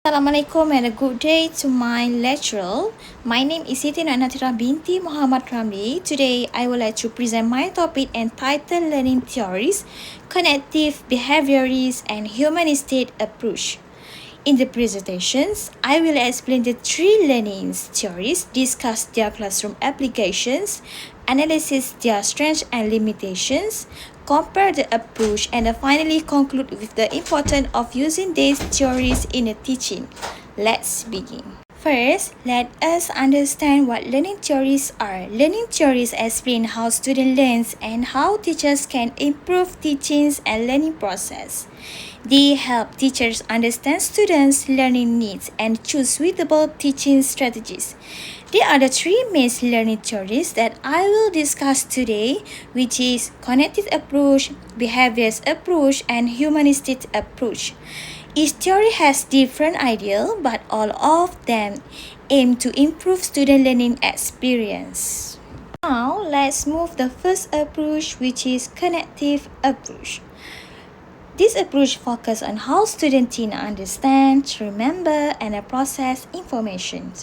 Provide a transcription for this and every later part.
Assalamualaikum and a good day to my lecturer. My name is Siti Natira binti Muhammad Ramli. Today, I would like to present my topic entitled Learning Theories, Cognitive Behaviorist and Humanistic Approach. In the presentations, I will explain the three learning theories, discuss their classroom applications, analyze their strengths and limitations, compare the approach, and finally conclude with the importance of using these theories in a teaching. Let's begin. First, let us understand what learning theories are. Learning theories explain how students learn and how teachers can improve teachings and learning process. They help teachers understand students' learning needs and choose suitable teaching strategies. There are the three main learning theories that I will discuss today, which is cognitive approach, behaviorist approach, and humanistic approach. Each theory has different ideas, but all of them aim to improve student learning experience. Now, let's move the first approach, which is cognitive approach. This approach focuses on how students think, understand, remember, and process information.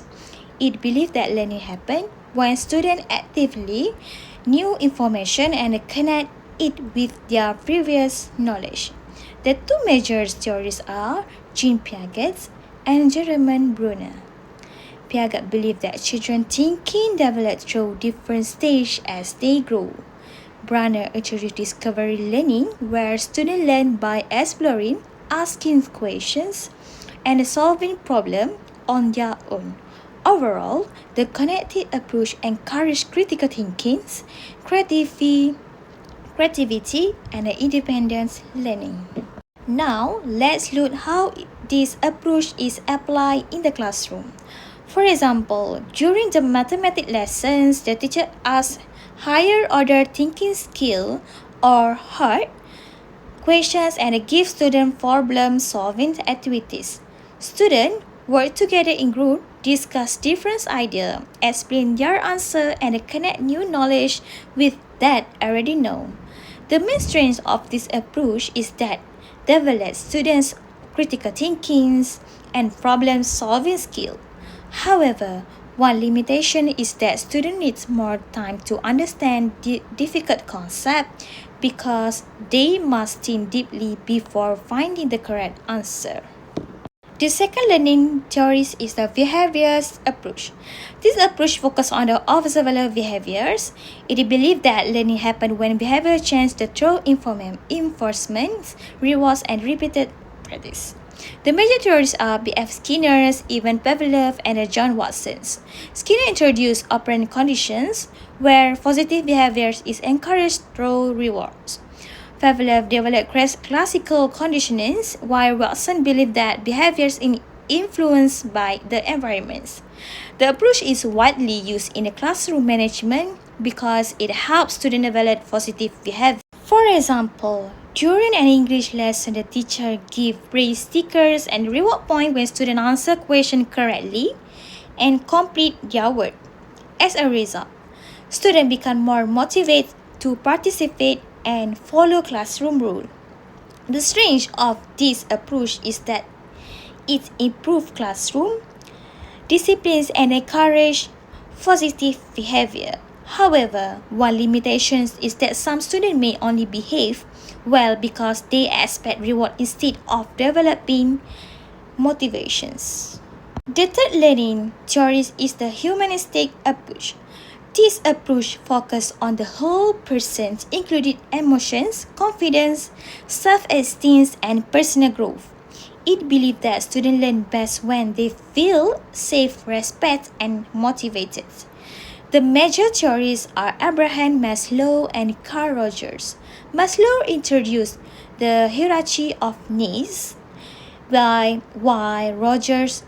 It believes that learning happens when students actively new information and connect it with their previous knowledge. The two major theories are Jean Piaget and Jerome Bruner. Piaget believed that children's thinking develops through different stages as they grow. Bruner introduced discovery learning, where students learn by exploring, asking questions, and solving problems on their own. Overall, the cognitive approach encourages critical thinking, creativity, and independent learning. Now, let's look how this approach is applied in the classroom. For example, during the mathematics lessons, the teacher asks higher order thinking skill or hard questions and give students problem solving activities. Students work together in group, discuss different ideas, explain their answer, and connect new knowledge with that already know. The main strength of this approach is that develops students' critical thinking and problem solving skill. However, one limitation is that students need more time to understand difficult concepts because they must think deeply before finding the correct answer. The second learning theory is the behaviorist approach. This approach focuses on the observable behaviors. It is believed that learning happens when behavior changes through enforcement, rewards, and repeated practice. The major theories are B.F. Skinner's, Ivan Pavlov, and John Watson's. Skinner introduced operant conditions, where positive behaviors is encouraged through rewards. Pavlov developed classical conditionings, while Watson believed that behaviors are influenced by the environments. The approach is widely used in the classroom management because it helps students develop positive behavior. For example, during an English lesson, the teacher gives praise stickers and reward points when students answer questions correctly and complete their work. As a result, students become more motivated to participate and follow classroom rules. The strength of this approach is that it improves classroom disciplines and encourages positive behavior. However, one limitation is that some students may only behave well because they expect reward instead of developing motivations. The third learning theory is the humanistic approach. This approach focuses on the whole person, including emotions, confidence, self-esteem, and personal growth. It believes that students learn best when they feel safe, respected, and motivated. The major theories are Abraham Maslow and Carl Rogers. Maslow introduced the hierarchy of needs, while Rogers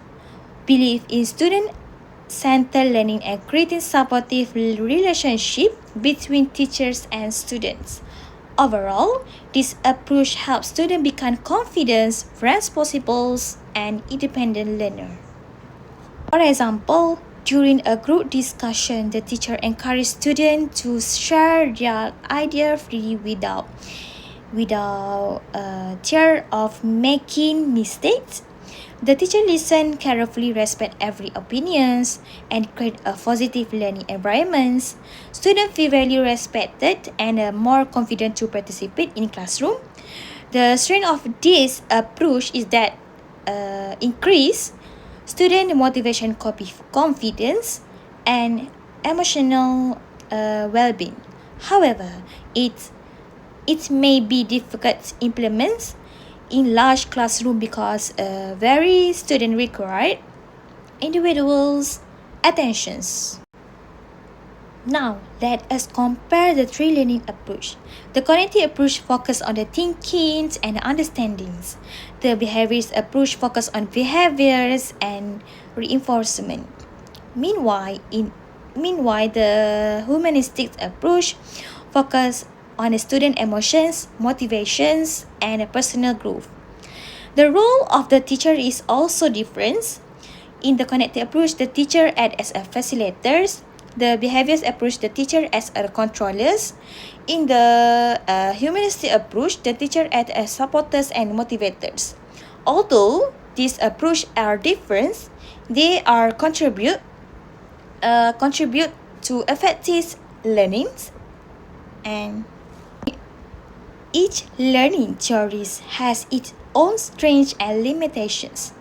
believed in student-centered learning and creating supportive relationship between teachers and students. Overall, this approach helps students become confident, responsible, and independent learners. For example, during a group discussion, the teacher encourages students to share their ideas freely without fear of making mistakes. The teacher listen carefully, respect every opinions, and create a positive learning environments. Students feel valued, respected, and are more confident to participate in classroom. The strength of this approach is that increase student motivation, confidence, and emotional well-being. However, it may be difficult to implement in large classroom because very student require individuals' attentions. Now, let us compare the three learning approach. The cognitive approach focuses on the thinkings and understandings. The behaviors approach focuses on behaviors and reinforcement. Meanwhile, the humanistic approach focuses on the student emotions, motivations, and personal growth. The role of the teacher is also different. In the cognitive approach, the teacher acts as a facilitators. The behaviors approach, the teacher as a controllers. In the humanistic approach, the teacher acts as supporters and motivators. Although these approaches are different, they are contribute to effective learnings, and each learning theory has its own strengths and limitations.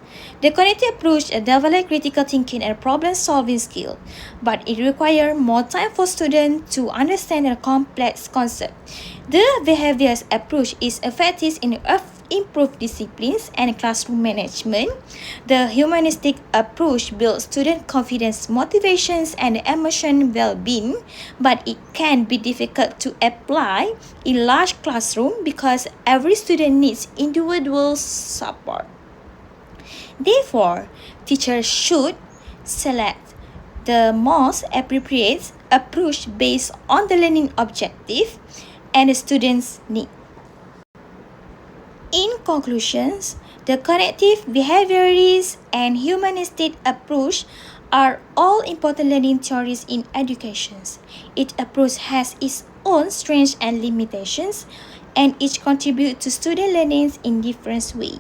The cognitive approach develops critical thinking and problem-solving skill, but it requires more time for students to understand a complex concept. The behaviors approach is effective in improve disciplines and classroom management. The humanistic approach builds student confidence, motivations, and emotion well-being, but it can be difficult to apply in large classroom because every student needs individual support. Therefore, teachers should select the most appropriate approach based on the learning objective and the student's need. In conclusions, the cognitive, behaviorist, and humanistic approach are all important learning theories in education. Each approach has its own strengths and limitations, and each contributes to student learning in different ways.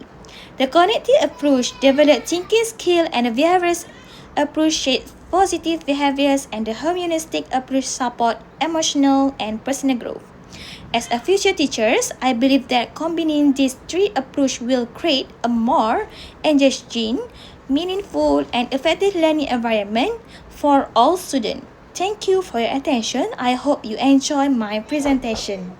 The cognitive approach develops thinking skill, and the behaviorist approach shapes positive behaviors, and the humanistic approach support emotional and personal growth. As a future teachers, I believe that combining these three approaches will create a more engaging, meaningful, and effective learning environment for all students. Thank you for your attention. I hope you enjoy my presentation.